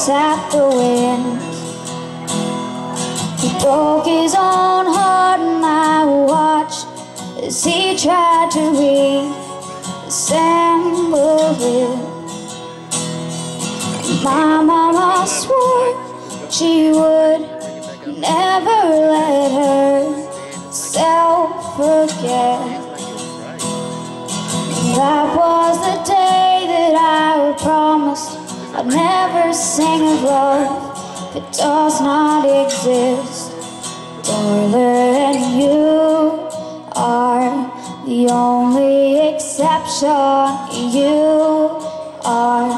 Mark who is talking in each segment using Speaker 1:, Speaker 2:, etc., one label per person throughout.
Speaker 1: looks at the wind. He broke his own heart and I watched as he tried to reassemble it. My mama swore she would never let herself forget. That was the day that I promised I'd never sing of love if it does not exist. Darling, you are the only exception. You are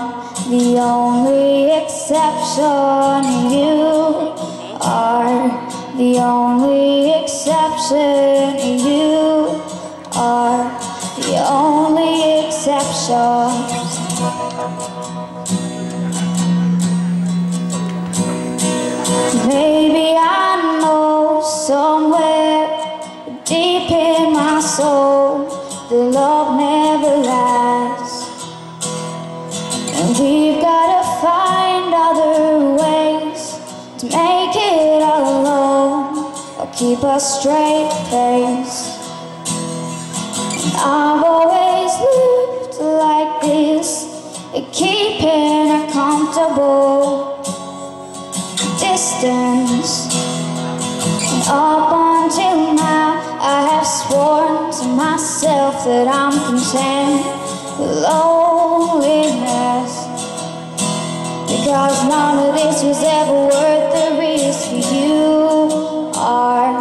Speaker 1: the only exception. You are the only exception. You are the only exception. Maybe I know somewhere deep in my soul that love never lasts, and we've got to find other ways to make it all alone or keep a straight face. I've always lived like this, keeping a comfortable distance. And up until now, I have sworn to myself that I'm content with loneliness, because none of this was ever worth the risk. You are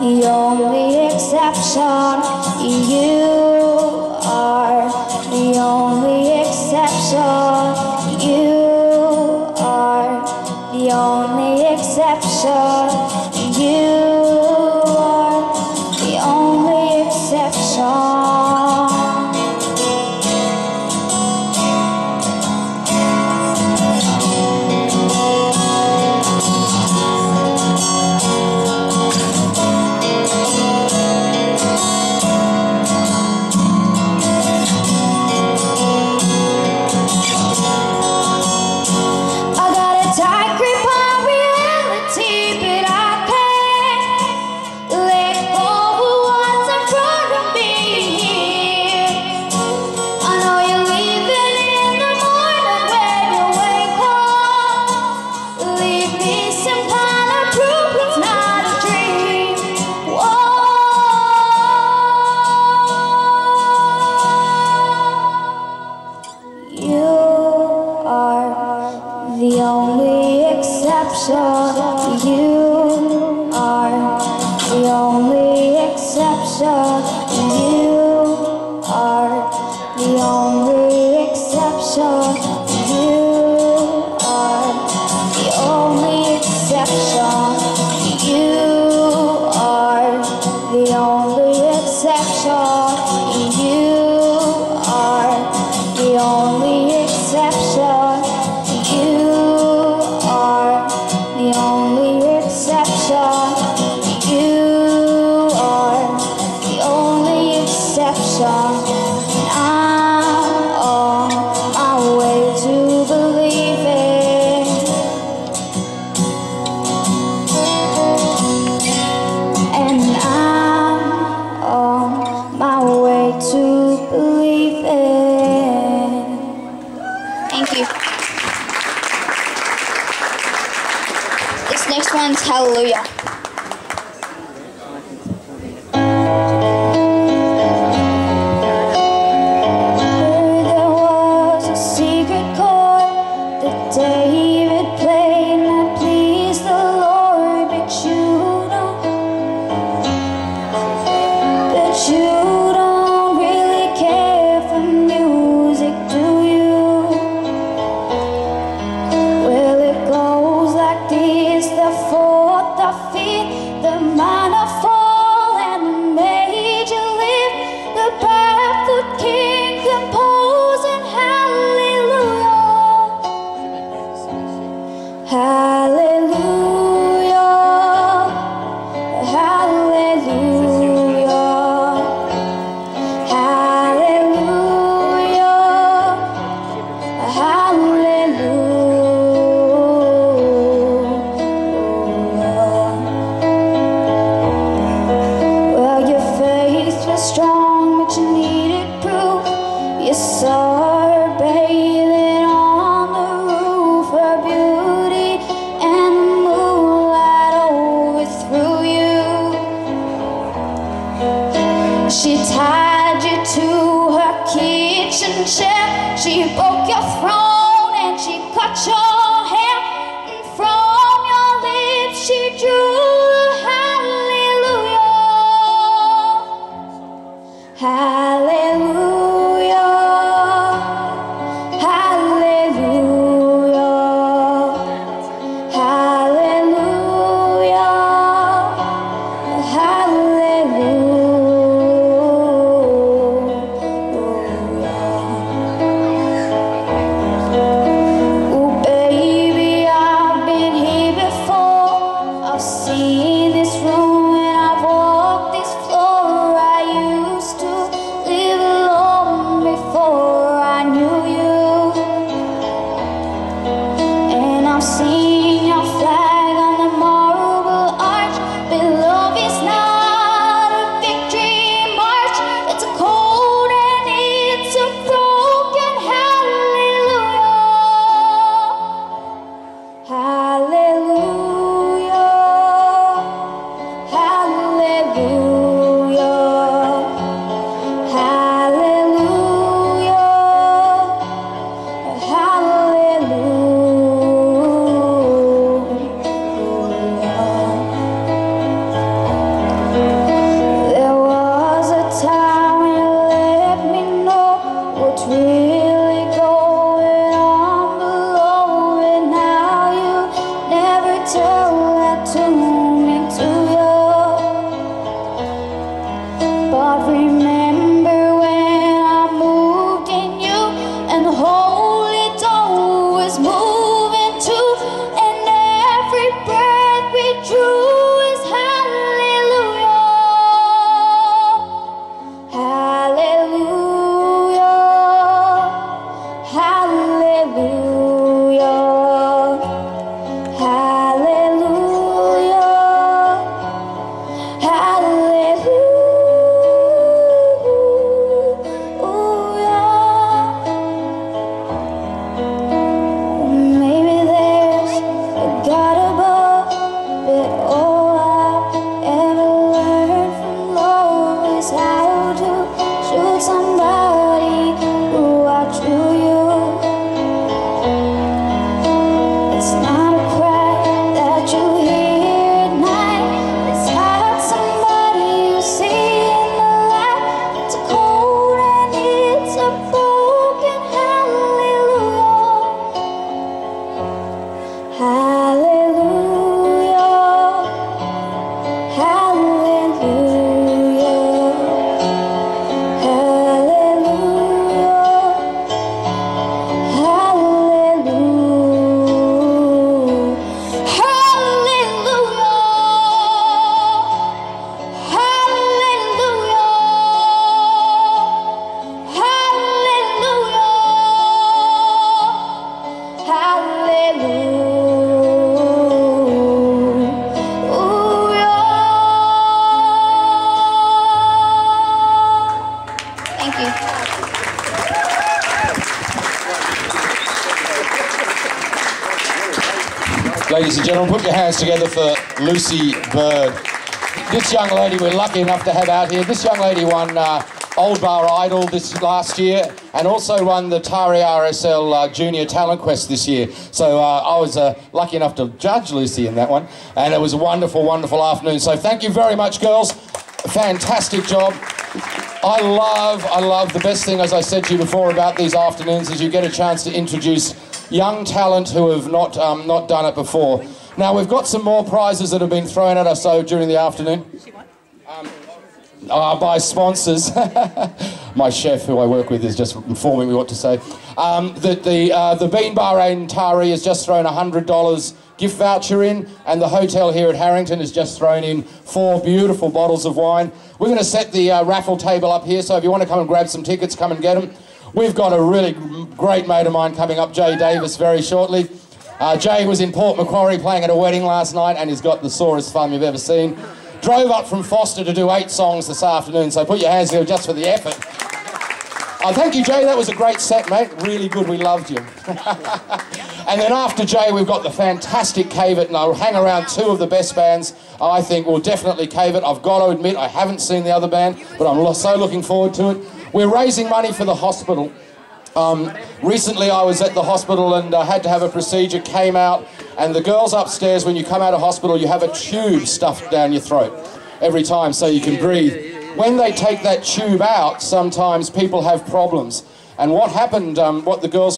Speaker 1: the only exception. You are the only exception. You are the only exception. You are the only exception. The only exception. You are the only exception. You are the only exception. You are the only exception. You are the only exception. You are the only exception. You are the only exception. You are the She tied you to her kitchen chair. She broke your throne and she cut your hair. And from your lips she drew a hallelujah. Hallelujah. Hallelujah. Hallelujah. Hallelujah.
Speaker 2: Ladies and gentlemen, put your hands together for Lucy Bird. This young lady we're lucky enough to have out here. This young lady won Old Bar Idol this last year and also won the Tari RSL Junior Talent Quest this year. So I was lucky enough to judge Lucy in that one, and it was a wonderful, wonderful afternoon. So thank you very much, girls. Fantastic job. I love the best thing, as I said to you before, about these afternoons is you get a chance to introduce young talent who have not done it before. Now, we've got some more prizes that have been thrown at us during the afternoon. By sponsors. My chef, who I work with, is just informing me what to say. The Bean Bar and Tari has just thrown $100 gift voucher in, and the hotel here at Harrington has just thrown in 4 beautiful bottles of wine. We're going to set the raffle table up here, so if you want to come and grab some tickets, come and get them. We've got a really great mate of mine coming up, Jay Davis, very shortly. Jay was in Port Macquarie playing at a wedding last night, and he's got the sorest fun you've ever seen. Drove up from Foster to do 8 songs this afternoon, so put your hands together just for the effort. Thank you, Jay. That was a great set, mate. Really good. We loved you. And then after Jay, we've got the fantastic Cave It, and I'll hang around two of the best bands I think will definitely Cave It. I've got to admit, I haven't seen the other band, but I'm so looking forward to it. We're raising money for the hospital. Recently I was at the hospital and had to have a procedure, came out, and the girls upstairs, when you come out of hospital, you have a tube stuffed down your throat every time so you can breathe. When they take that tube out, sometimes people have problems. And what happened, what the girls